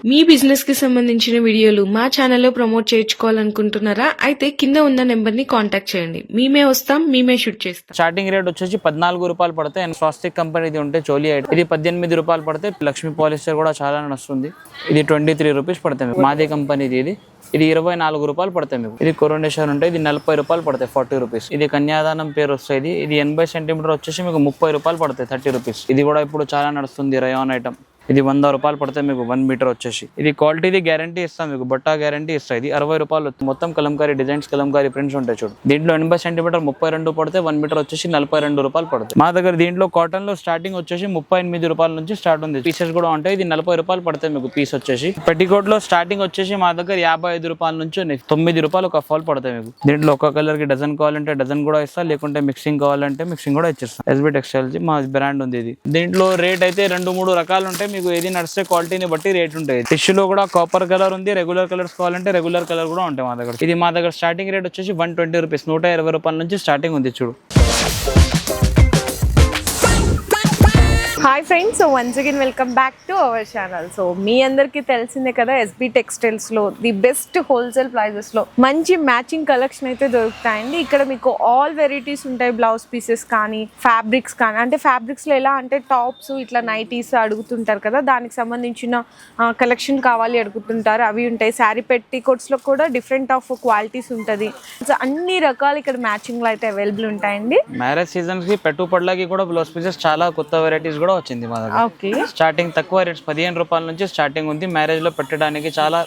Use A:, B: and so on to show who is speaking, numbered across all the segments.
A: మీ business కి సంబంధించిన వీడియోలు మా ఛానల్లో ప్రమోట్ చేయించుకోవాలనుకుంటున్నారా? అయితే కింద ఉన్న నెంబర్ ని కాంటాక్ట్ చేయండి. మేమే వస్తాం, మేమే షూట్ చేస్తాం.
B: స్టార్టింగ్ రేట్ వచ్చేసి 14 రూపాయలు పడతాయి. అండ్ స్వాస్తిక్ కంపెనీ ఇది ఉంటే చోలీ ఐటమ్ ఇది 18 రూపాయలు పడతాయి. లక్ష్మీ పాలిస్టర్ కూడా చాలా నడుస్తుంది. ఇది 23 రూపీస్ పడతాయి మీకు. మాది కంపెనీది ఇది 24 రూపాయలు పడతాయి మీకు. ఇది కొరోనేషన్ ఉంటే ఇది 40 రూపాయలు పడతాయి, 40 రూపీస్. ఇది కన్యాదానం పేరు వస్తుంది. ఇది 80 సెంటీమీటర్ వచ్చేసి మీకు 30 రూపాయలు పడతాయి, 30 రూపీస్. ఇది కూడా ఇప్పుడు చాలా నడుస్తుంది, రయాన్ ఐటమ్. ఇది 100 రూపాయలు పడతాయి మీకు 1 మీటర్ వచ్చేసి. ఇది క్వాలిటీది గ్యారంటీ ఇస్తాం మీకు, బట్టా గ్యారంటీ ఇస్తాయి. ఇది 60 రూపాయలు. మొత్తం కలంకారీ డిజైన్స్, కలంకారీ ప్రింట్స్ ఉంటాయి చూడు. దీంట్లో 80 సెంటీమీటర్ 32 పడితే 1 మీటర్ వచ్చేసి 42 రూపాయలు పడుతుంది. మా దగ్గర దీంట్లో కాటన్ లో స్టార్టింగ్ వచ్చేసి 38 రూపాయల నుంచి స్టార్ట్ ఉంది. పీసెస్ కూడా ఉంటాయి. ఇది 40 రూపాయలు పడతాయి మీకు పీస్ వచ్చేసి. పెట్టికోట్ లో స్టార్టింగ్ వచ్చేసి మా దగ్గర 55 రూపాయల నుంచి 9 రూపాయలు ఒక ఫాల్ పడతాయి మీకు. దీంట్లో ఒక కలర్ కి డజన్ కావాలంటే డజన్ కూడా ఇస్తా, లేకుంటే మిక్సింగ్ కావాలంటే మిక్సింగ్ కూడా ఇచ్చేస్తాం. ఎస్బీ టెక్స్టైల్స్ మా బ్రాండ్ ఉంది. ఇది దీంట్లో రేట్ అయితే 2-3 రకాలు ఉంటాయి మీకు. ఏది నడిస్తే క్వాలిటీని బట్టి రేట్ ఉంటాయి. టిష్యూలో కూడా కాపర్ కలర్ ఉంది, రెగ్యులర్ కలర్స్ కావాలంటే రెగ్యులర్ కలర్ కూడా ఉంటాయి మా దగ్గర. ఇది మా దగ్గర స్టార్టింగ్ రేట్ వచ్చేసి 120 రూపీస్, 120 రూపాయల నుంచి స్టార్టింగ్ ఉంది చూడు.
C: Hi friends, so once again welcome back to our channel. So మీ అందరికీ తెలిసిందే కదా, ఎస్బీ టెక్స్టైల్స్లో ది బెస్ట్ హోల్సేల్ ప్రైజెస్లో మంచి మ్యాచింగ్ కలెక్షన్ అయితే దొరుకుతాయండి. ఇక్కడ మీకు ఆల్ వెరైటీస్ ఉంటాయి. బ్లౌజ్ పీసెస్ కానీ, ఫ్యాబ్రిక్స్ కానీ. అంటే ఫ్యాబ్రిక్స్లో ఎలా అంటే టాప్స్, ఇట్లా నైటీస్ అడుగుతుంటారు కదా, దానికి సంబంధించిన కలెక్షన్ కావాలి అడుగుతుంటారు, అవి ఉంటాయి. శారీ పెట్టికోట్స్లో కూడా డిఫరెంట్ ఆఫ్ క్వాలిటీస్ ఉంటుంది. సో అన్ని రకాలు ఇక్కడ మ్యాచింగ్లో అయితే అవైలబుల్ ఉంటాయండి.
B: మ్యారేజ్ సీజన్స్కి పెట్టుబడులకి కూడా బ్లౌజ్ పీసెస్ చాలా కొత్త వెరైటీస్ కూడా వచ్చింది మా దగ్గర. స్టార్టింగ్ తక్కువ రేట్స్ 15 రూపాయల నుంచి స్టార్టింగ్ ఉంది. మ్యారేజ్ లో పెట్టడానికి చాలా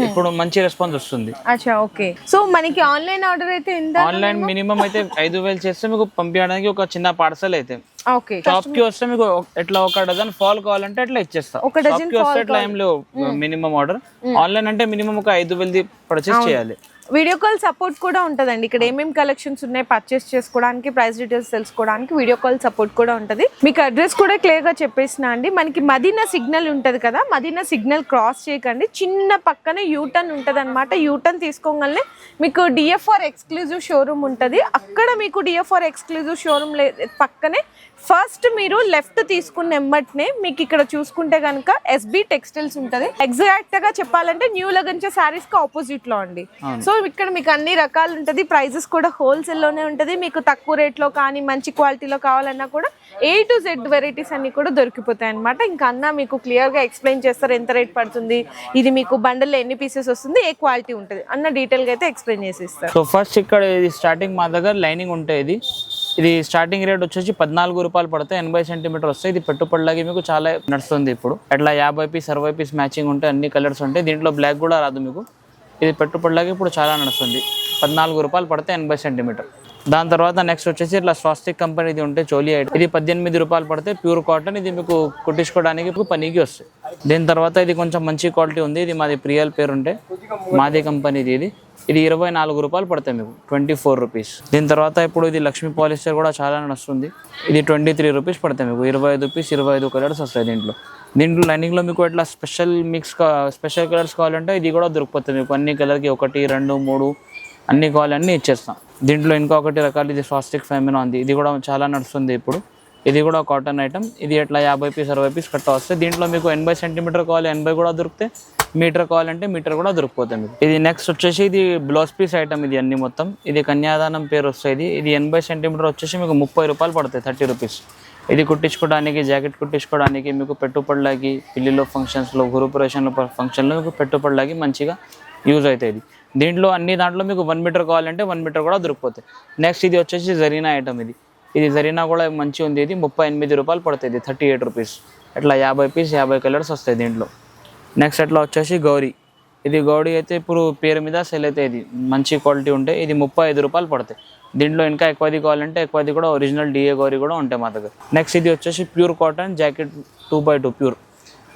B: ఇప్పుడు మంచి రెస్పాన్స్ వస్తుంది.
C: అచ్చా, ఓకే. సో మనకి ఆన్లైన్ ఆర్డర్ అయితే
B: ఆన్లైన్ మినిమం అయితే 5,000 చేస్తే మీకు పంపించడానికి ఒక చిన్న పార్సల్ అయితే.
C: ఓకే.
B: షాప్ కి వస్తే మీకు ఎట్లా ఒక డజన్ ఫాల్ కావాలంటే అట్లా ఇచ్చేస్తా. షాప్ కి వస్తే ఎట్లా ఏం లేవు మినిమం ఆర్డర్. ఆన్లైన్ అంటే మినిమం ఒక 5,000 పర్చేస్ చేయాలి.
C: వీడియో కాల్ సపోర్ట్ కూడా ఉంటుందండి. ఇక్కడ ఏమేమి కలెక్షన్స్ ఉన్నాయి పర్చేస్ చేసుకోవడానికి, ప్రైస్ డీటెయిల్స్ తెలుసుకోవడానికి వీడియో కాల్ సపోర్ట్ కూడా ఉంటుంది. మీకు అడ్రస్ కూడా క్లియర్ గా చెప్పేసిన అండి. మనకి మదీనా సిగ్నల్ ఉంటది కదా, మదీనా సిగ్నల్ క్రాస్ చేయకండి, చిన్న పక్కనే యూటర్న్ ఉంటది అనమాట. యూటర్న్ తీసుకోగానే మీకు డిఎఫ్ఆర్ ఎక్స్క్లూజివ్ షోరూమ్ ఉంటుంది. అక్కడ మీకు డిఎఫ్ఆర్ ఎక్స్క్లూజివ్ షోరూమ్ పక్కనే ఫస్ట్ మీరు లెఫ్ట్ తీసుకున్న ఎమ్మటనే మీకు ఇక్కడ చూసుకుంటే కనుక ఎస్బీ టెక్స్టైల్స్ ఉంటుంది. ఎగ్జాక్ట్ గా చెప్పాలంటే న్యూ లగంచా శారీస్ కి ఆపోజిట్ లో అండి. సో ఇక్కడ మీకు అన్ని రకాలు ఉంటుంది. ప్రైజెస్ కూడా హోల్సేల్ లోనే ఉంటుంది. మీకు తక్కువ రేట్ లో కానీ మంచి క్వాలిటీలో కావాలన్నా కూడా A to Z వెరైటీస్ అన్ని కూడా దొరికిపోతాయి అనమాట. ఇంకా అన్న మీకు క్లియర్ గా ఎక్స్ప్లెయిన్ చేస్తారు ఎంత రేట్ పడుతుంది, ఇది మీకు బండల్ ఎన్ని పీసెస్ వస్తుంది, ఏ క్వాలిటీ ఉంటుంది అన్న డీటెయిల్ గా అయితే ఎక్స్ప్లెయిన్ చేసి ఇస్తారు.
B: సో ఫస్ట్ ఇక్కడ ఇది స్టార్టింగ్ మా దగ్గర లైనింగ్ ఉంటాయి. ఇది స్టార్టింగ్ రేట్ వచ్చేసి 14 రూపాయలు పడతాయి, 80 సెంటీమీటర్ వస్తాయి. ఇది పెట్టుబడిలాగా మీకు చాలా నడుస్తుంది ఇప్పుడు. అట్లా 50 పీస్ 60 పీస్ మ్యాచింగ్ ఉంటాయి, అన్ని కలర్స్ ఉంటాయి. దీంట్లో బ్లాక్ కూడా రాదు మీకు. ఇది పెట్టుబడిలాగా ఇప్పుడు చాలా నడుస్తుంది. 14 రూపాయలు పడతాయి, 80 సెంటీమీటర్. దాని తర్వాత నెక్స్ట్ వచ్చేసి ఇట్లా స్వాస్తిక్ కంపెనీ ఇది ఉంటే చోలీ ఐటమ్. ఇది 18 రూపాయలు పడితే ప్యూర్ కాటన్. ఇది మీకు కుట్టించుకోవడానికి పనికి వస్తుంది. దీని తర్వాత ఇది కొంచెం మంచి క్వాలిటీ ఉంది. ఇది మాది ప్రియల్ పేరు ఉంటే మాది కంపెనీది. ఇది 24 రూపాయలు పడతాయి మీకు, 24 రూపీస్. దీని తర్వాత ఇప్పుడు ఇది లక్ష్మీ పాలిస్టర్ కూడా చాలా నడుస్తుంది. ఇది 23 రూపీస్ పడతాయి మీకు, 25 పీస్ 25 కలర్స్ వస్తాయి దీంట్లో. లైనింగ్లో మీకు ఇట్లా స్పెషల్ కలర్స్ కావాలంటే ఇది కూడా దొరికిపోతుంది మీకు. అన్ని కలర్కి 1, 2, 3 అన్ని కావాలి అన్నీ ఇచ్చేస్తాం. దీంట్లో ఇంకొకటి రకాలు ఇది స్వాస్తిక్ ఫెమినా ఉంది. ఇది కూడా చాలా నడుస్తుంది ఇప్పుడు. ఇది కూడా కాటన్ ఐటమ్. ఇది ఎట్లా 50 పీస్ 60 పీస్ కట్ట వస్తాయి. దీంట్లో మీకు 80 సెంటీమీటర్ కావాలి, 80 కూడా దొరుకుతాయి. మీటర్ కావాలంటే మీటర్ కూడా దొరికిపోతాయి మీకు. ఇది నెక్స్ట్ వచ్చేసి ఇది బ్లౌజ్ పీస్ ఐటమ్. ఇది అన్ని మొత్తం ఇది కన్యాదానం పేరు వస్తుంది. ఇది 80 సెంటీమీటర్ వచ్చేసి మీకు 30 రూపాయలు పడతాయి, 30 రూపీస్. ఇది కుట్టించుకోవడానికి, జాకెట్ కుట్టించుకోవడానికి, మీకు పెట్టుబడిలాగి పిల్లిలో ఫంక్షన్స్లో, గృహప్రవేశంలో ఫంక్షన్లో మీకు పెట్టుబడిలాగి మంచిగా యూజ్ అవుతాయి. దీంట్లో అన్ని దాంట్లో మీకు 1 మీటర్ కావాలంటే 1 మీటర్ కూడా దొరికిపోతాయి. నెక్స్ట్ ఇది వచ్చేసి జరీనా ఐటమ్. ఇది జరీనా కూడా మంచిగా ఉంది. ఇది 38 రూపాయలు పడుతుంది, 38 రూపీస్. ఇట్లా 50 పీస్ 50 కలర్స్ వస్తాయి దీంట్లో. నెక్స్ట్ అట్లా వచ్చేసి గౌరీ. ఇది గౌరీ అయితే ఇప్పుడు పేరు మీద సెల్ అయితే ఇది మంచి క్వాలిటీ ఉంటాయి. ఇది 35 రూపాయలు పడతాయి. దీంట్లో ఇంకా ఎక్కువది కావాలంటే ఎక్కువది కూడా ఒరిజినల్ డిఏ గౌరీ కూడా ఉంటాయి మా దగ్గర. నెక్స్ట్ ఇది వచ్చేసి pure cotton jacket 2x2 pure.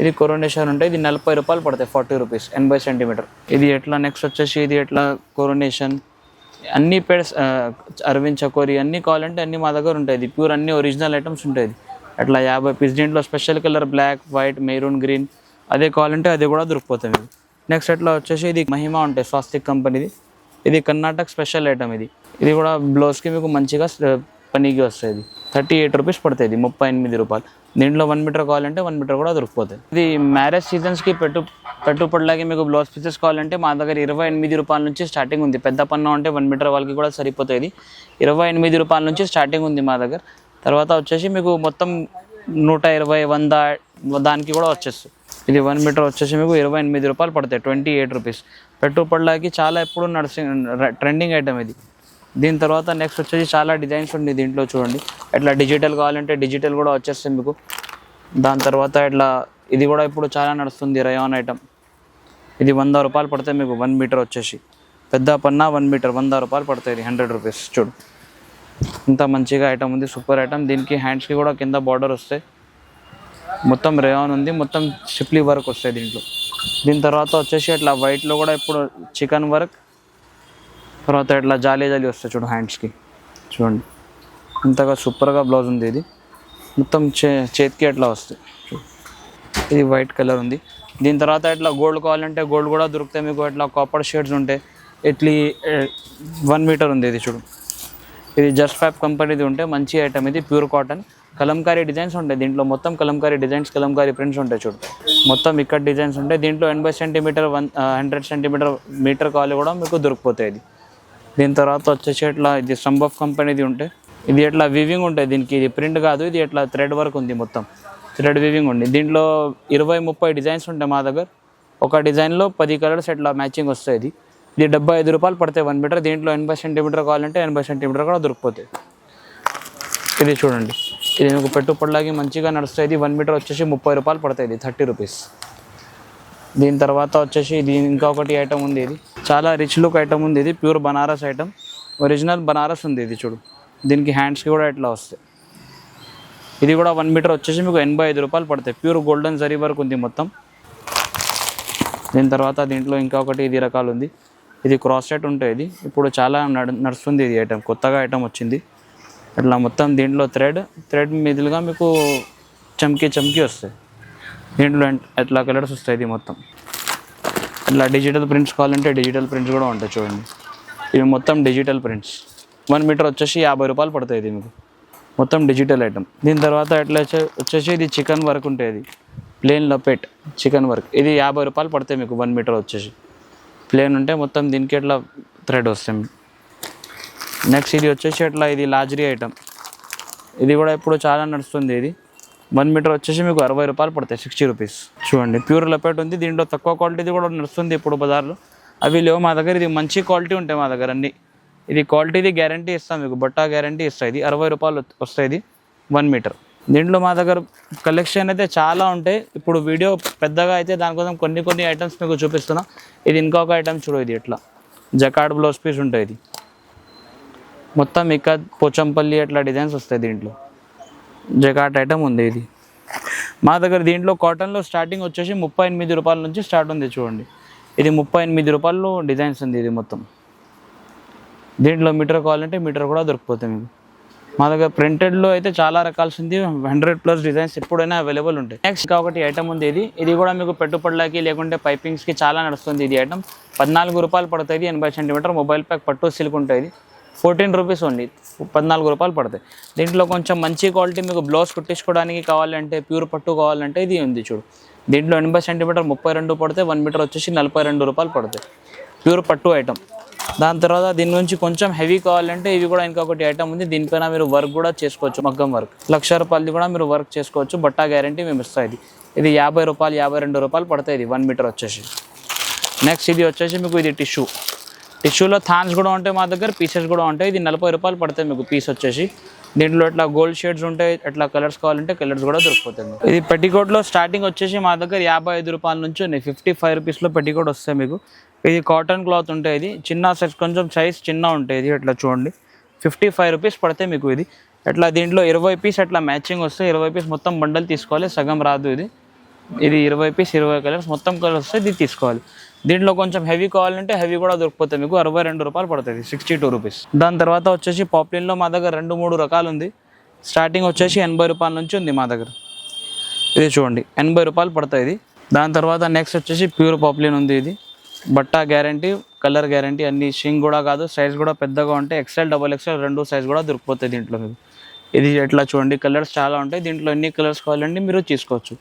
B: ఇది కొరోనేషన్ ఉంటాయి. ఇది 40 రూపాయలు పడతాయి, 40 రూపీస్, 80 సెంటీమీటర్. ఇది ఎట్లా నెక్స్ట్ వచ్చేసి ఇది ఎట్లా కొరోనేషన్ అన్ని పేడ్స్ అరవింద్ చకోరి అన్ని కావాలంటే అన్ని మా దగ్గర ఉంటాయి. ఇది ప్యూర్ అన్ని ఒరిజినల్ ఐటమ్స్ ఉంటాయి. అట్లా 50 పీస్. దీంట్లో special colour black, white, maroon, green అదే కావాలంటే అది కూడా దొరికిపోతుంది మీకు. నెక్స్ట్ అట్లా వచ్చేసి ఇది మహిమా ఉంటాయి స్వాస్తిక్ కంపెనీది. ఇది కర్ణాటక స్పెషల్ ఐటమ్. ఇది కూడా బ్లౌజ్కి మీకు మంచిగా పనికి వస్తుంది. 38 రూపీస్ పడుతుంది, 38 రూపాయలు. దీంట్లో 1 మీటర్ కావాలంటే 1 మీటర్ కూడా దొరికిపోతాయి. ఇది మ్యారేజ్ సీజన్స్కి పెట్టుబడిలాగే మీకు బ్లౌజ్ పీసెస్ కావాలంటే మా దగ్గర 28 రూపాయల నుంచి స్టార్టింగ్ ఉంది. పెద్ద పన్ను అంటే 1 మీటర్ వాళ్ళకి కూడా సరిపోతుంది. 28 రూపాయల నుంచి స్టార్టింగ్ ఉంది మా దగ్గర. తర్వాత వచ్చేసి మీకు మొత్తం 120, 100 దానికి కూడా వచ్చేస్తుంది. ఇది 1 మీటర్ వచ్చేసి మీకు 28 రూపాయలు పడతాయి, 28 రూపీస్. పెట్టుబడిలాకి చాలా ఎప్పుడు ట్రెండింగ్ ఐటమ్ ఇది. దీని తర్వాత నెక్స్ట్ వచ్చేసి చాలా డిజైన్స్ ఉంది దీంట్లో చూడండి. ఇట్లా డిజిటల్ కావాలంటే డిజిటల్ కూడా వచ్చేస్తుంది మీకు. దాని తర్వాత ఇట్లా ఇది కూడా ఇప్పుడు చాలా నడుస్తుంది రయాన్ ఐటమ్. ఇది 100 రూపాయలు పడతాయి మీకు 1 మీటర్ వచ్చేసి. పెద్ద పన్నా 1 మీటర్ 100 రూపాయలు పడతాయి. ఇది 100 రూపీస్. చూడు ఇంత మంచిగా ఐటమ్ ఉంది, సూపర్ ఐటమ్. దీనికి హ్యాండ్స్కి కూడా కింద బార్డర్ వస్తాయి. మొత్తం రేయాన్ ఉంది, మొత్తం షిప్లీ వర్క్ వస్తాయి దీంట్లో. దీని తర్వాత వచ్చేసి ఇట్లా వైట్లో కూడా ఇప్పుడు చికెన్ వర్క్, తర్వాత ఇట్లా జాలీ వస్తాయి చూడు హ్యాండ్స్కి. చూడండి ఇంతగా సూపర్గా బ్లౌజ్ ఉంది. ఇది మొత్తం చేతికి ఎట్లా వస్తాయి. ఇది వైట్ కలర్ ఉంది. దీని తర్వాత ఇట్లా గోల్డ్ కావాలంటే గోల్డ్ కూడా దొరుకుతాయి మీకు. ఇట్లా కాపర్ షేడ్స్ ఉంటాయి. ఇట్లీ 1 మీటర్ ఉంది ఇది చూడు. ఇది జస్ట్ ఫ్యాప్ కంపెనీది ఉంటే మంచి ఐటమ్. ఇది ప్యూర్ కాటన్. కలంకారీ డిజైన్స్ ఉంటాయి దీంట్లో. మొత్తం కలంకారీ డిజైన్స్, కలంకారీ ప్రింట్స్ ఉంటాయి చూడు. మొత్తం ఇక్కడ డిజైన్స్ ఉంటాయి దీంట్లో. 80 సెంటీమీటర్ 100 సెంటీమీటర్ మీటర్ కావాలి కూడా మీకు దొరికిపోతాయి ఇది. దీని తర్వాత వచ్చేసి ఇట్లా ఇది సంబ్ ఆఫ్ కంపెనీది ఉంటే ఇది ఎట్లా వివింగ్ ఉంటుంది దీనికి. ఇది ప్రింట్ కాదు, ఇది ఎట్లా థ్రెడ్ వర్క్ ఉంది, మొత్తం థ్రెడ్ వివింగ్ ఉంది. దీంట్లో 20-30 డిజైన్స్ ఉంటాయి మా దగ్గర. ఒక డిజైన్లో 10 కలర్స్ ఎట్లా మ్యాచింగ్ వస్తాయి. ఇది 75 రూపాయలు పడతాయి 1 మీటర్. దీంట్లో 80 సెంటీమీటర్ కావాలంటే 80 సెంటీమీటర్ కూడా దొరికిపోతాయి. ఇది చూడండి, ఇది మీకు పెట్టుబడిలాగి మంచిగా నడుస్తుంది. ఇది 1 మీటర్ వచ్చేసి 30 రూపాయలు పడతాయి. ఇది 30 రూపీస్. దీని తర్వాత వచ్చేసి దీని ఇంకొకటి ఐటమ్ ఉంది. ఇది చాలా రిచ్ లుక్ ఐటమ్ ఉంది. ఇది pure Banaras item, original Banaras ఉంది ఇది చూడు. దీనికి హ్యాండ్స్కి కూడా ఇట్లా వస్తాయి. ఇది కూడా 1 మీటర్ వచ్చేసి మీకు 85 రూపాయలు పడతాయి. ప్యూర్ గోల్డెన్ జరీ వర్క్ ఉంది మొత్తం. దీని తర్వాత దీంట్లో ఇంకొకటి ఇది రకాలు ఉంది. ఇది క్రాస్ సెట్ ఉంటుంది. ఇది ఇప్పుడు చాలా నడుస్తుంది ఇది ఐటమ్. కొత్తగా ఐటమ్ వచ్చింది. ఇట్లా మొత్తం దీంట్లో థ్రెడ్ మీదులుగా మీకు చమ్కీ వస్తాయి. దీంట్లో ఎట్లా కలర్స్ వస్తాయి. ఇది మొత్తం ఇట్లా డిజిటల్ ప్రింట్స్ కావాలంటే డిజిటల్ ప్రింట్స్ కూడా ఉంటాయి చూడండి. ఇవి మొత్తం డిజిటల్ ప్రింట్స్. 1 మీటర్ వచ్చేసి 50 రూపాయలు పడతాయి. ఇది మీకు మొత్తం డిజిటల్ ఐటమ్. దీని తర్వాత ఎట్లా వచ్చేసి ఇది చికెన్ వర్క్ ఉంటుంది. ప్లేన్ లపెట్ చికెన్ వర్క్. ఇది 50 రూపాయలు పడతాయి మీకు 1 మీటర్ వచ్చేసి. ప్లేన్ ఉంటే మొత్తం దీనికి ఎట్లా థ్రెడ్ వస్తాయి మీకు. నెక్స్ట్ ఇది వచ్చేసి ఎట్లా ఇది లాజరీ ఐటమ్. ఇది కూడా ఇప్పుడు చాలా నడుస్తుంది. ఇది 1 మీటర్ వచ్చేసి మీకు 60 రూపాయలు పడతాయి, 60 రూపీస్. చూడండి ప్యూర్ లపెట్ ఉంది. దీంట్లో తక్కువ క్వాలిటీది కూడా నడుస్తుంది ఇప్పుడు బజార్లో. అవి లేవు మా దగ్గర. ఇది మంచి క్వాలిటీ ఉంటాయి మా దగ్గర అన్నీ. ఇది క్వాలిటీది గ్యారంటీ ఇస్తాం మీకు, బట్టా గ్యారంటీ ఇస్తాయి. ఇది 60 రూపాయలు వస్తాయి. ఇది 1 మీటర్. దీంట్లో మా దగ్గర కలెక్షన్ అయితే చాలా ఉంటాయి. ఇప్పుడు వీడియో పెద్దగా అయితే దానికోసం కొన్ని ఐటమ్స్ మీకు చూపిస్తున్నా. ఇది ఇంకొక ఐటమ్ చూడు. ఇది ఎట్లా జకార్డ్ బ్లౌజ్ పీస్ ఉంటుంది. ఇది మొత్తం ఇక్కడ పోచంపల్లి అట్లా డిజైన్స్ వస్తాయి. దీంట్లో జకార్డ్ ఐటమ్ ఉంది. ఇది మా దగ్గర దీంట్లో కాటన్లో స్టార్టింగ్ వచ్చేసి 38 రూపాయల నుంచి స్టార్ట్ ఉంది చూడండి. ఇది 38 రూపాయలు డిజైన్స్ ఉంది. ఇది మొత్తం దీంట్లో మీటర్ కావాలంటే మీటర్ కూడా దొరికిపోతాయి మీకు. మా దగ్గర ప్రింటెడ్లో అయితే చాలా రకాల్సి ఉంది. 100+ డిజైన్స్ ఎప్పుడైనా అవైలబుల్ ఉంటాయి. నెక్స్ట్ ఒకటి ఐటమ్ ఉంది. ఇది కూడా మీకు పెట్టుబడులకి లేకుంటే పైపింగ్స్కి చాలా నడుస్తుంది. ఇది ఐటమ్ 14 రూపాయలు పడుతుంది. 80 సెంటీమీటర్ మొబైల్ ప్యాక్ పట్టు సిల్క్ ఉంటుంది. 14 రూపీస్ ఓన్లీ, 14 రూపాయలు పడతాయి. దీంట్లో కొంచెం మంచి క్వాలిటీ మీకు బ్లౌజ్ కుట్టించుకోవడానికి కావాలంటే ప్యూర్ పట్టు కావాలంటే ఇది ఉంది చూడు. దీంట్లో 80 సెంటీమీటర్ 32 పడతాయి. 1 మీటర్ వచ్చేసి 42 రూపాయలు పడతాయి. ప్యూర్ పట్టు ఐటమ్. దాని తర్వాత దీని నుంచి కొంచెం హెవీ కావాలంటే ఇవి కూడా ఇంకొకటి ఐటమ్ ఉంది. దీనిపైన మీరు వర్క్ కూడా చేసుకోవచ్చు. మగ్గం వర్క్ 1,00,000 రూపాయలది కూడా మీరు వర్క్ చేసుకోవచ్చు. బట్టా గ్యారంటీ మేము ఇస్తాయి. ఇది 50 రూపాయలు 52 రూపాయలు పడతాయి. ఇది 1 మీటర్ వచ్చేసి. నెక్స్ట్ ఇది వచ్చేసి మీకు ఇది టిష్యూలో థాన్స్ కూడా ఉంటాయి మా దగ్గర, పీసెస్ కూడా ఉంటాయి. ఇది 40 రూపాయలు పడతాయి మీకు పీస్ వచ్చేసి. దీంట్లో ఇట్లా గోల్డ్ షేడ్స్ ఉంటాయి. ఇట్లా కలర్స్ కావాలంటే కలర్స్ కూడా దొరికిపోతాయి. ఇది పెట్టికోట్లో స్టార్టింగ్ వచ్చేసి మా దగ్గర 55 రూపాయల నుంచి ఉన్నాయి. 55 రూపీస్లో పెట్టికోట్ వస్తాయి మీకు. ఇది కాటన్ క్లాత్ ఉంటాయి. ఇది చిన్న సైజ్, కొంచెం సైజ్ చిన్న ఉంటాయి. ఇది ఇట్లా చూడండి 55 రూపీస్ పడతాయి మీకు. ఇది ఇట్లా దీంట్లో 20 పీస్ అట్లా మ్యాచింగ్ వస్తాయి. 20 పీస్ మొత్తం బండల్ తీసుకోవాలి, సగం రాదు. ఇది 20 పీస్ 20 కలర్స్ మొత్తం కలర్స్ వస్తాయి. ఇది తీసుకోవాలి. దీంట్లో కొంచెం హెవీ కావాలంటే హెవీ కూడా దొరికిపోతాయి మీకు. 62 రూపాయలు పడుతుంది, 62 రూపీస్. దాని తర్వాత వచ్చేసి పాప్లిన్లో మా దగ్గర 2-3 రకాలు ఉంది. స్టార్టింగ్ వచ్చేసి 80 రూపాయల నుంచి ఉంది మా దగ్గర. ఇది చూడండి 80 రూపాయలు పడుతుంది ఇది. దాని తర్వాత నెక్స్ట్ వచ్చేసి ప్యూర్ పాప్లిన్ ఉంది. ఇది బట్టా గ్యారంటీ, కలర్ గ్యారంటీ, అన్ని షింగ్ కూడా కాదు, సైజ్ కూడా పెద్దగా ఉంటే XL, XXL 2 సైజ్ కూడా దొరికిపోతాయి దీంట్లో మీకు. ఇది ఎట్లా చూడండి, కలర్స్ చాలా ఉంటాయి. దీంట్లో ఎన్ని కలర్స్ కావాలంటే మీరు తీసుకోవచ్చు.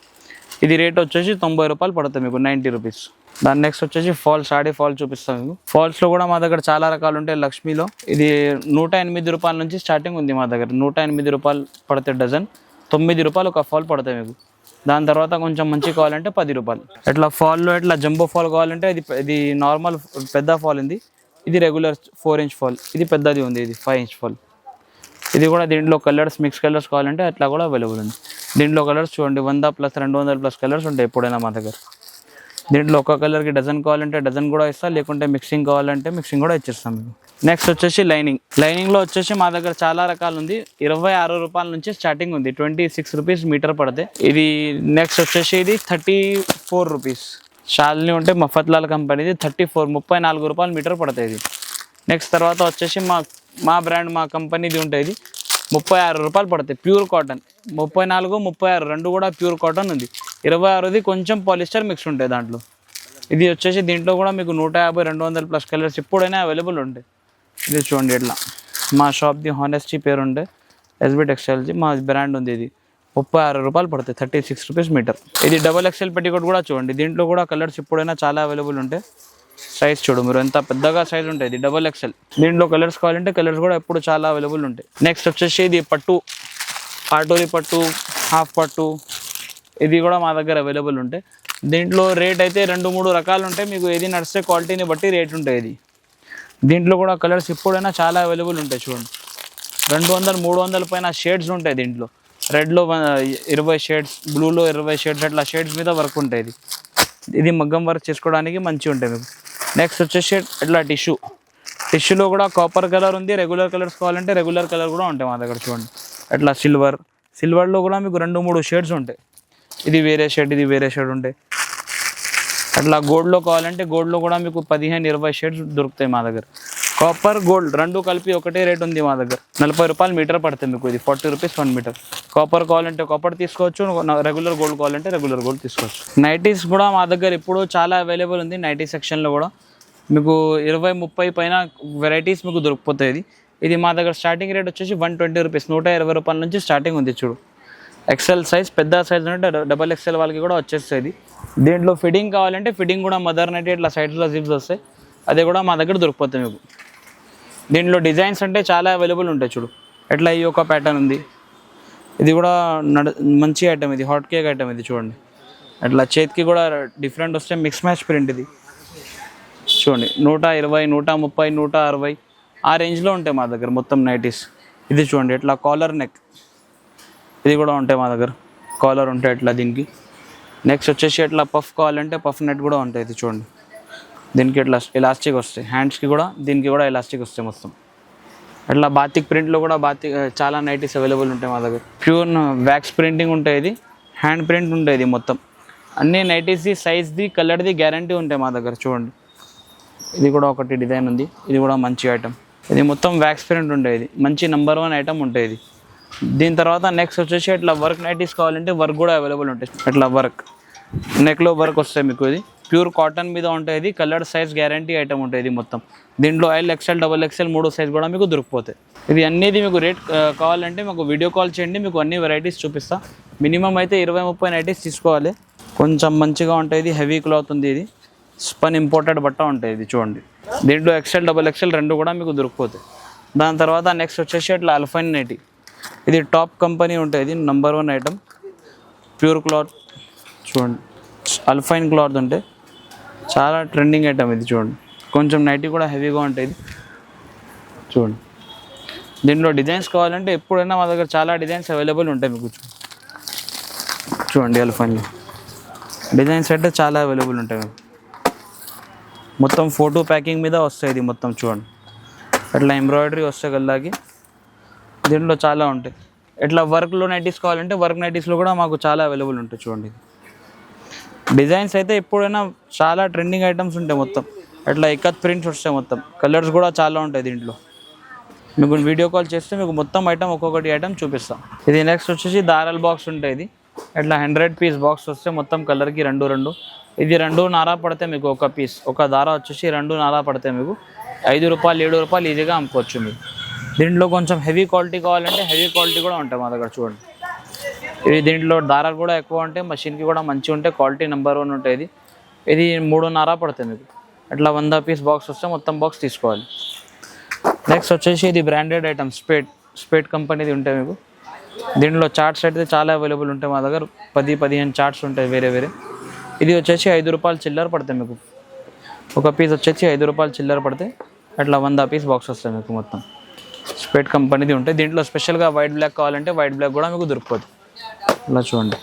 B: ఇది రేట్ వచ్చేసి 90 రూపాయలు పడుతుంది మీకు, 90 రూపీస్. దాని నెక్స్ట్ వచ్చేసి ఫాల్స్, సాడీ ఫాల్ చూపిస్తాం మీకు. ఫాల్స్లో కూడా మా దగ్గర చాలా రకాలు ఉంటాయి. లక్ష్మీలో ఇది 108 రూపాయల నుంచి స్టార్టింగ్ ఉంది మా దగ్గర. 108 రూపాయలు పడితే డజన్, 9 రూపాయలు ఒక ఫాల్ పడతాయి మీకు. దాని తర్వాత కొంచెం మంచి కావాలంటే 10 రూపాయలు. ఇట్లా ఫాల్లో ఇట్లా జంబో ఫాల్ కావాలంటే ఇది నార్మల్ పెద్ద ఫాల్ ఉంది. ఇది రెగ్యులర్ 4 ఇంచ్ ఫాల్. ఇది పెద్దది ఉంది, ఇది 5 ఇంచ్ ఫాల్. ఇది కూడా దీంట్లో కలర్స్, మిక్స్ కలర్స్ కావాలంటే అట్లా కూడా అవైలబుల్ ఉంది. దీంట్లో కలర్స్ చూడండి 100+, 200+ కలర్స్ ఉంటాయి ఎప్పుడైనా మా దగ్గర. దీంట్లో ఒక కలర్కి డజన్ కావాలంటే డజన్ కూడా ఇస్తాం, లేకుంటే మిక్సింగ్ కావాలంటే మిక్సింగ్ కూడా ఇచ్చేస్తాం మీకు. నెక్స్ట్ వచ్చేసి లైనింగ్లో వచ్చేసి మా దగ్గర చాలా రకాలు ఉంది. 26 రూపాయల నుంచి స్టార్టింగ్ ఉంది, 26 రూపీస్ మీటర్ పడితే. ఇది నెక్స్ట్ వచ్చేసి ఇది 34 రూపీస్. షాల్ని ఉంటే మఫత్లాల్ కంపెనీది 34 రూపాయలు మీటర్ పడతాయి ఇది. నెక్స్ట్ తర్వాత వచ్చేసి మా బ్రాండ్, మా కంపెనీది ఉంటుంది, ఇది 36 రూపాయలు పడతాయి. Pure cotton. 34, 36 రెండు కూడా ప్యూర్ కాటన్ ఉంది. 26ది కొంచెం పాలిస్టర్ మిక్స్ ఉంటాయి దాంట్లో. ఇది వచ్చేసి దీంట్లో కూడా మీకు 150, 200+ కలర్స్ ఎప్పుడైనా అవైలబుల్ ఉంటాయి. ఇది చూడండి ఎట్లా, మా షాప్ది హానెస్టీ పేరు ఉండే ఎస్బీ టెక్స్టైల్స్ది, మా బ్రాండ్ ఉంది. ఇది 36 రూపాయలు పడతాయి, 36 రూపీస్ మీటర్. ఇది XXL పెట్టికోట్ కూడా చూడండి. దీంట్లో కూడా కలర్స్ ఎప్పుడైనా చాలా అవైలబుల్ ఉంటాయి. సైజ్ చూడు మీరు, ఎంత పెద్దగా సైజ్ ఉంటుంది. ఇది XXL. దీంట్లో కలర్స్ కావాలంటే కలర్స్ కూడా ఎప్పుడు చాలా అవైలబుల్ ఉంటాయి. నెక్స్ట్ వచ్చేసి ఇది పట్టు, ఆటోరి పట్టు, హాఫ్ పట్టు, ఇది కూడా మా దగ్గర అవైలబుల్ ఉంటాయి. దీంట్లో రేట్ అయితే 2-3 రకాలు ఉంటాయి. మీకు ఏది నడిస్తే క్వాలిటీని బట్టి రేట్ ఉంటుంది. ఇది దీంట్లో కూడా కలర్స్ ఎప్పుడైనా చాలా అవైలబుల్ ఉంటాయి. చూడండి 200, 300 పైన షేడ్స్ ఉంటాయి. దీంట్లో రెడ్లో 20 షేడ్స్, బ్లూలో 20 షేడ్స్, అట్లా షేడ్స్ మీద వర్క్ ఉంటుంది. ఇది మగ్గం వర్క్ చేసుకోవడానికి మంచిగా ఉంటాయి మీకు. నెక్స్ట్ వచ్చేసి ఇట్లా టిష్యూలో కూడా కాపర్ కలర్ ఉంది. రెగ్యులర్ కలర్స్ కావాలంటే రెగ్యులర్ కలర్ కూడా ఉంటాయి మా దగ్గర. చూడండి అట్లా సిల్వర్లో కూడా మీకు 2-3 షేడ్స్ ఉంటాయి. ఇది వేరే షేడ్, ఇది వేరే షేడ్ ఉంటాయి. అట్లా గోల్డ్లో కావాలంటే గోల్డ్లో కూడా మీకు 15-20 షేడ్స్ దొరుకుతాయి మా దగ్గర. కాపర్, గోల్డ్ రెండు కలిపి ఒకటే రేట్ ఉంది మా దగ్గర. 40 రూపాయలు మీటర్ పడుతుంది మీకు. ఇది 40 రూపీస్ 1 మీటర్. కాపర్ కావాలంటే కాపర్ తీసుకోవచ్చు, రెగ్యులర్ గోల్డ్ కావాలంటే రెగ్యులర్ గోల్డ్ తీసుకోవచ్చు. నైటీస్ కూడా మా దగ్గర ఇప్పుడు చాలా అవైలబుల్ ఉంది. నైటీ సెక్షన్లో కూడా మీకు 20-30 పైన వెరైటీస్ మీకు దొరికిపోతాయి. ఇది మా దగ్గర స్టార్టింగ్ రేట్ వచ్చేసి 120 రూపీస్, 120 రూపాయల నుంచి స్టార్టింగ్ ఉంది. చూడు ఎక్సెల్ సైజ్, పెద్ద సైజ్ ఉంటే XXL వాళ్ళకి కూడా వచ్చేస్తుంది. దీంట్లో ఫిట్టింగ్ కావాలంటే ఫిట్టింగ్ కూడా మదర్ నైటీ ఇట్లా సైడ్స్లో జిప్స్ వస్తాయి, అది కూడా మా దగ్గర దొరికిపోతాయి మీకు. దీంట్లో డిజైన్స్ అంటే చాలా అవైలబుల్ ఉంటాయి. చూడు ఎట్లా ఈ ఒక ప్యాటర్న్ ఉంది. ఇది కూడా మంచి ఐటమ్, ఇది హాట్ కేక్ ఐటమ్. ఇది చూడండి అట్లా చేతికి కూడా డిఫరెంట్ వస్తే మిక్స్ మ్యాచ్ ప్రింట్. ఇది చూడండి 120, 130, 160 ఆ రేంజ్లో ఉంటాయి మా దగ్గర మొత్తం నైటీస్. ఇది చూడండి ఇట్లా కాలర్ నెక్, ఇది కూడా ఉంటాయి మా దగ్గర. కాలర్ ఉంటాయి ఇట్లా దీనికి. నెక్స్ట్ వచ్చేసి ఇట్లా పఫ్ కావాలంటే పఫ్ నెట్ కూడా ఉంటాయి. ఇది చూడండి దీనికి ఇట్లా ఎలాస్టిక్ వస్తాయి. హ్యాండ్స్కి కూడా దీనికి కూడా ఎలాస్టిక్ వస్తాయి మొత్తం. అట్లా బాతిక్ ప్రింట్లో కూడా చాలా నైటీస్ అవైలబుల్ ఉంటాయి మా దగ్గర. ప్యూర్ వ్యాక్స్ ప్రింటింగ్ ఉంటాయి. ఇది హ్యాండ్ ప్రింట్ ఉంటాయి. ఇది మొత్తం అన్ని నైటీస్ది సైజ్ది, కలర్ది గ్యారంటీ ఉంటాయి మా దగ్గర. చూడండి ఇది కూడా ఒకటి డిజైన్ ఉంది. ఇది కూడా మంచి ఐటమ్. ఇది మొత్తం వ్యాక్స్ ప్రింట్ ఉంటాయి. ఇది మంచి నెంబర్ 1 ఐటమ్ ఉంటాయి ఇది. దీని తర్వాత నెక్స్ట్ వచ్చేసి ఇట్లా వర్క్ నైటీస్ కావాలంటే వర్క్ కూడా అవైలబుల్ ఉంటాయి. ఇట్లా వర్క్ నెక్లో వర్క్ వస్తాయి మీకు. ఇది ప్యూర్ కాటన్ మీద ఉంటుంది. ఇది కలర్ సైజ్ గ్యారంటీ ఐటమ్ ఉంటుంది. ఇది మొత్తం దీంట్లో XL, XXL 3 సైజ్ కూడా మీకు దొరికిపోతాయి. ఇది అన్నిది మీకు రేట్ కావాలంటే మాకు వీడియో కాల్ చేయండి, మీకు అన్ని వెరైటీస్ చూపిస్తా. మినిమం అయితే 20-30 నైటీస్ తీసుకోవాలి. కొంచెం మంచిగా ఉంటుంది. ఇది హెవీ క్లాత్ ఉంది. ఇది స్పన్ ఇంపోర్టెడ్ బట్ట ఉంటుంది. ఇది చూడండి దీంట్లో XL, XXL రెండు కూడా మీకు దొరికిపోతాయి. దాని తర్వాత నెక్స్ట్ వచ్చేసి ఇట్లా అల్ఫైన్ నైటీ. ఇది టాప్ కంపెనీ ఉంటుంది. ఇది నెంబర్ 1 ఐటమ్, ప్యూర్ క్లాత్. చూడండి అల్ఫైన్ క్లాత్ ఉంటే చాలా ట్రెండింగ్ ఐటమ్. ఇది చూడండి కొంచెం నైటీ కూడా హెవీగా ఉంటుంది. చూడండి దీంట్లో డిజైన్స్ కావాలంటే ఎప్పుడైనా మా దగ్గర చాలా డిజైన్స్ అవైలబుల్ ఉంటాయి మీకు. చూడండి అల్ఫైన్లో డిజైన్స్ అయితే చాలా అవైలబుల్ ఉంటాయి మీకు. మొత్తం ఫోటో ప్యాకింగ్ మీద వస్తాయి. ఇది మొత్తం చూడండి అట్లా ఎంబ్రాయిడరీ వస్తాయి గల్లాకి. దీంట్లో చాలా ఉంటాయి. ఇట్లా వర్క్లో నైటీస్ కావాలంటే వర్క్ నైటీస్లో కూడా మాకు చాలా అవైలబుల్ ఉంటాయి. చూడండి డిజైన్స్ అయితే ఎప్పుడైనా చాలా ట్రెండింగ్ ఐటమ్స్ ఉంటాయి. మొత్తం అట్లా ఇక్కత్ ప్రింట్స్ వస్తాయి. మొత్తం కలర్స్ కూడా చాలా ఉంటాయి దీంట్లో. మీకు వీడియో కాల్ చేస్తే మీకు మొత్తం ఐటమ్ ఒక్కొక్కటి ఐటమ్ చూపిస్తాం. ఇది నెక్స్ట్ వచ్చేసి దారాల బాక్స్ ఉంటాయి. ఇది ఇట్లా 100 పీస్ బాక్స్ వస్తే మొత్తం కలర్కి 2. ఇది 2.5 పడితే మీకు ఒక పీస్, ఒక దారా వచ్చేసి 2.5 పడితే మీకు 5 రూపాయలు, 7 రూపాయలు ఈజీగా అమ్ముకోవచ్చు. మీకు దీంట్లో కొంచెం హెవీ క్వాలిటీ కావాలంటే హెవీ క్వాలిటీ కూడా ఉంటాయి మా దగ్గర చూడండి. ఇవి దీంట్లో దారాలు కూడా ఎక్కువ ఉంటాయి, మషిన్కి కూడా మంచిగా ఉంటాయి, క్వాలిటీ నెంబర్ 1 ఉంటుంది. ఇది 3.5 పడుతుంది మీకు. అట్లా 100 పీస్ బాక్స్ వస్తే మొత్తం బాక్స్ తీసుకోవాలి. నెక్స్ట్ వచ్చేసి ఇది బ్రాండెడ్ ఐటమ్ స్పేట్ కంపెనీది ఉంటాయి మీకు. దీంట్లో చార్ట్స్ అయితే చాలా అవైలబుల్ ఉంటాయి మా దగ్గర, 10-15 చార్ట్స్ ఉంటాయి వేరే. ఇది వచ్చేసి 5 రూపాయలు చిల్లర పడతాయి మీకు. ఒక పీస్ వచ్చేసి 5 రూపాయలు చిల్లర పడతాయి. అట్లా 100 పీస్ బాక్స్ వస్తాయి మీకు మొత్తం. స్పేట్ కంపెనీది ఉంటాయి. దీంట్లో స్పెషల్గా వైట్ బ్లాక్ కావాలంటే వైట్ బ్లాక్ కూడా మీకు దొరికిపోతుంది. ఇలా చూడండి,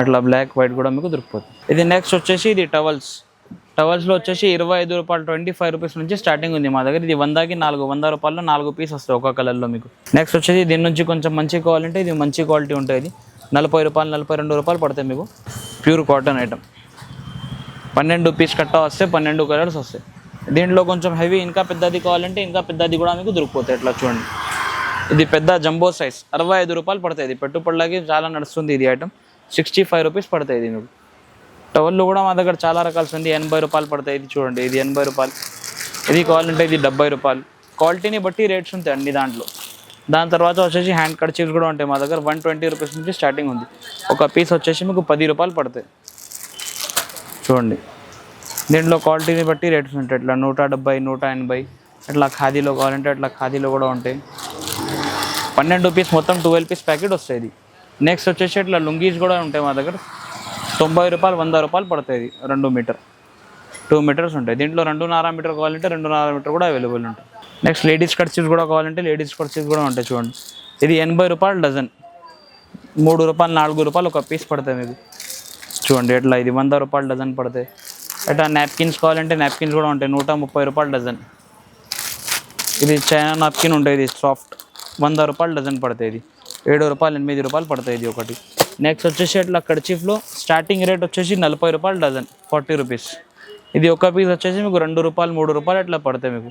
B: అట్లా బ్లాక్ వైట్ కూడా మీకు దొరికిపోతుంది. ఇది నెక్స్ట్ వచ్చేసి ఇది టవల్స్లో వచ్చేసి 25 రూపాయలు 25 రూపీస్ నుంచి స్టార్టింగ్ ఉంది మా దగ్గర. ఇది 100కి 100 రూపాయల్లో 4 పీస్ వస్తాయి ఒక కలర్లో మీకు. నెక్స్ట్ వచ్చేసి దీని నుంచి కొంచెం మంచి కావాలంటే ఇది మంచి క్వాలిటీ ఉంటుంది. ఇది 40 రూపాయలు 42 రూపాయలు పడతాయి మీకు. Pure cotton item. 12 పీస్ కట్ట వస్తే 12 కలర్స్ వస్తాయి. దీంట్లో కొంచెం హెవీ ఇంకా పెద్దది కావాలంటే ఇంకా పెద్దది కూడా మీకు దొరికిపోతాయి. ఇట్లా చూడండి, ఇది పెద్ద జంబో సైజ్ 65 రూపాయలు పడతాయి. ఇది పెట్టుబడికి చాలా నడుస్తుంది ఇది ఐటమ్. 65 రూపీస్ పడతాయి ఇది మీకు. టవల్లో కూడా మా దగ్గర చాలా రకాలు ఉంది. 80 రూపాయలు పడతాయి. ఇది చూడండి, ఇది 80 రూపాయలు. ఇది కావాలంటే ఇది 70 రూపాయలు. క్వాలిటీని బట్టి రేట్స్ ఉంటాయి అన్ని దాంట్లో. దాని తర్వాత వచ్చేసి హ్యాండ్ కర్చీఫ్స్ కూడా ఉంటాయి మా దగ్గర. 120 రూపీస్ నుంచి స్టార్టింగ్ ఉంది. ఒక పీస్ వచ్చేసి మీకు 10 రూపాయలు పడతాయి. చూడండి, దీంట్లో క్వాలిటీని బట్టి రేట్స్ ఉంటాయి. ఇట్లా 170, 180 ఇట్లా ఖాదీలో కావాలంటే అట్లా ఖాదీలో కూడా ఉంటాయి. 12 పీస్ మొత్తం 12 పీస్ ప్యాకెట్ వస్తాయి ఇది. నెక్స్ట్ వచ్చేసి ఇట్లా లుంగీస్ కూడా ఉంటాయి మా దగ్గర. 90 రూపాయలు 100 రూపాయలు పడతాయి. 2 మీటర్స్ ఉంటాయి. దీంట్లో 2.5 మీటర్ కావాలంటే 2.5 మీటర్ కూడా అవైలబుల్ ఉంటాయి. నెక్స్ట్ లేడీస్ కర్చీఫ్స్ కూడా కావాలంటే లేడీస్ కర్చీఫ్స్ కూడా ఉంటాయి. చూడండి, ఇది 80 రూపాయలు డజన్. 3 రూపాయలు 4 రూపాయలు ఒక పీస్ పడతాయి మీకు. చూడండి, ఎట్లా ఇది 100 రూపాయలు డజన్ పడతాయి. అట్లా నాప్కిన్స్ కావాలంటే నాప్కిన్స్ కూడా ఉంటాయి. 130 రూపాయలు డజన్. ఇది చైనా నాప్కిన్ ఉంటుంది. ఇది సాఫ్ట్ 100 రూపాయలు డజన్ పడతాయి. ఇది 7 రూపాయలు 8 రూపాయలు పడతాయి ఇది ఒకటి. నెక్స్ట్ వచ్చేసి అట్లా కర్చీఫ్లో స్టార్టింగ్ రేట్ వచ్చేసి 40 రూపాయలు డజన్, 40 రూపీస్. ఇది ఒక పీస్ వచ్చేసి మీకు 2 రూపాయలు 3 రూపాయలు అట్లా పడతాయి మీకు.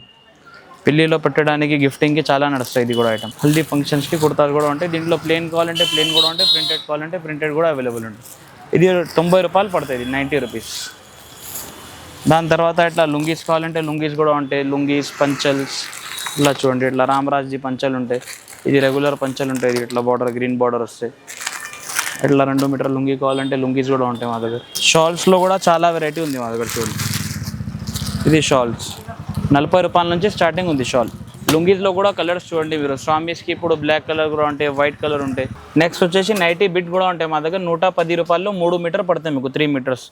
B: పెళ్ళిలో పెట్టడానికి గిఫ్టింగ్కి చాలా నడుస్తాయి. ఇది కూడా ఐటమ్. హల్దీ ఫంక్షన్స్కి కుర్తాలు కూడా ఉంటాయి. దీంట్లో ప్లెయిన్ కావాలంటే ప్లెయిన్ కూడా ఉంటాయి, ప్రింటెడ్ కావాలంటే ప్రింటెడ్ కూడా అవైలబుల్ ఉంటుంది. ఇది 90 రూపాయలు పడతాయి. ఇది 90 రూపీస్. దాని తర్వాత ఇట్లా లుంగీస్ కావాలంటే లుంగీస్ కూడా ఉంటాయి. లుంగీస్, పంచల్స్ ఇలా చూడండి, ఇట్లా రామరాజ్జీ పంచలు ఉంటాయి. ఇది రెగ్యులర్ పంచలు ఉంటాయి. ఇది ఇట్లా బార్డర్, గ్రీన్ బార్డర్ వస్తాయి. ఇట్లా 2 మీటర్ లుంగీ కావాలంటే లుంగీస్ కూడా ఉంటాయి మా దగ్గర. షాల్స్లో కూడా చాలా వెరైటీ ఉంది మా దగ్గర. చూడండి, ఇది షాల్స్ 40 రూపాయల నుంచి స్టార్టింగ్ ఉంది షాల్. లుంగీస్లో కూడా కలర్స్ చూడండి మీరు. స్వామీస్కి ఇప్పుడు బ్లాక్ కలర్ కూడా ఉంటాయి, వైట్ కలర్ ఉంటాయి. నెక్స్ట్ వచ్చేసి నైటీ బిట్ కూడా ఉంటాయి మా దగ్గర. 110 రూపాయల్లో 3 మీటర్ పడతాయి మీకు, 3 మీటర్స్.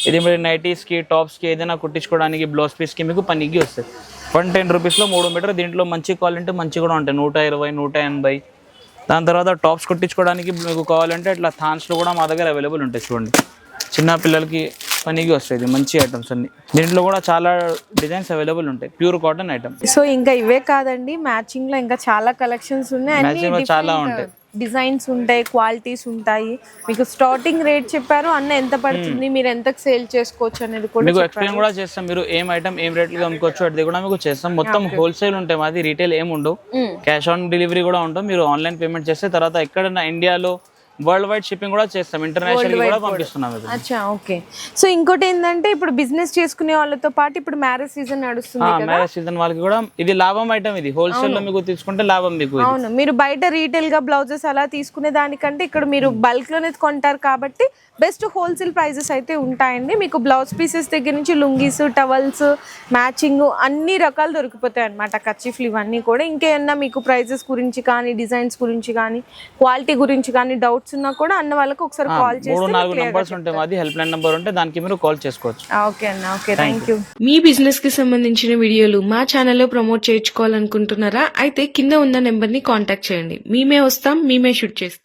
B: ఇది మీరు నైటీస్కి, టాప్స్కి ఏదైనా కుట్టించుకోవడానికి, బ్లౌజ్ పీస్కి మీకు పనికి వస్తాయి. 110 రూపీస్లో 3 మీటర్. దీంట్లో మంచి క్వాలిటీ మంచి కూడా ఉంటాయి. 120, 180. దాని తర్వాత టాప్స్ కుట్టించుకోవడానికి మీకు కావాలంటే ఇట్లా థాన్స్లో కూడా మా దగ్గర అవైలబుల్ ఉంటాయి. చూడండి, చిన్న పిల్లలకి పనికి వస్తాయి మంచి ఐటమ్స్ అన్ని. దీంట్లో కూడా చాలా డిజైన్స్ అవైలబుల్ ఉంటాయి. Pure cotton item.
C: సో ఇంకా ఇవే కాదండి, మ్యాచింగ్ లో ఇంకా చాలా కలెక్షన్స్ ఉన్నాయి.
B: మ్యాచింగ్ లో చాలా ఉంటాయి.
C: డిజైన్స్ ఉంటాయి, క్వాలిటీస్ ఉంటాయి. మీకు స్టార్టింగ్ రేట్ చెప్పారు అన్న, ఎంత పడుతుంది, మీరు ఎంతకు సేల్ చేసుకోవచ్చు అనేది కూడా
B: మీకు ఎక్స్ప్లెయిన్ కూడా చేస్తాం. మీరు ఏం ఐటమ్ ఏం రేట్లు అమ్ముకోవచ్చు అది కూడా మీకు చేస్తాం. మొత్తం హోల్సేల్ ఉంటాయి మాది, రీటైల్ ఏం ఉండవు. క్యాష్ ఆన్ డెలివరీ కూడా ఉంటాం. మీరు ఆన్లైన్ పేమెంట్ చేస్తే తర్వాత ఎక్కడైనా ఇండియాలో వరల్డ్ వైడ్ షిప్పింగ్ కూడా చేస్తాం. ఇంటర్నేషనల్ కూడా పంపిస్తున్నాం.
C: అచ్చా, ఓకే. సో ఇంకోటి ఏంటంటే ఇప్పుడు బిజినెస్ చేసుకునే వాళ్ళతో పాటు ఇప్పుడు మ్యారేజ్ సీజన్ నడుస్తుంది కదా,
B: మ్యారేజ్ సీజన్ వాళ్ళకి కూడా ఇది లాభం ఐటమ్. ఇది హోల్సేల్ లో మీకు తీసుకుంటే లాభం మీకు.
C: అవును, మీరు బయట రీటైల్ గా బ్లౌజెస్ అలా తీసుకునే దానికంటే ఇక్కడ మీరు బల్క్ లోనే కొంటారు కాబట్టి బెస్ట్ హోల్సేల్ ప్రైజెస్ అయితే ఉంటాయండి. మీకు బ్లౌజ్ పీసెస్ దగ్గర నుంచి లుంగీస్, టవల్స్, మ్యాచింగ్ అన్ని రకాలు దొరికిపోతాయి అనమాట. కర్చీఫ్లు ఇవన్నీ కూడా. ఇంకేమన్నా మీకు ప్రైజెస్ గురించి కానీ, డిజైన్స్ గురించి కానీ, క్వాలిటీ గురించి కానీ డౌట్స్ ఉన్నా కూడా అన్న వాళ్ళకి ఒకసారి కాల్ చేస్తే
B: 3-4 నంబర్స్ ఉంటాయి మాది. హెల్ప్ లైన్ నంబర్ ఉంటే దానికి మీరు కాల్ చేసుకోవచ్చు.
C: ఓకే అన్న, okay, thank you.
A: Me business కి సంబంధించిన వీడియోలు మా ఛానల్లో ప్రమోట్ చేయించుకోవాలనుకుంటున్నారా? అయితే కింద ఉన్న నెంబర్ ని కాంటాక్ట్ చేయండి. మేమే వస్తాం, మేమే షూట్ చేస్తాం.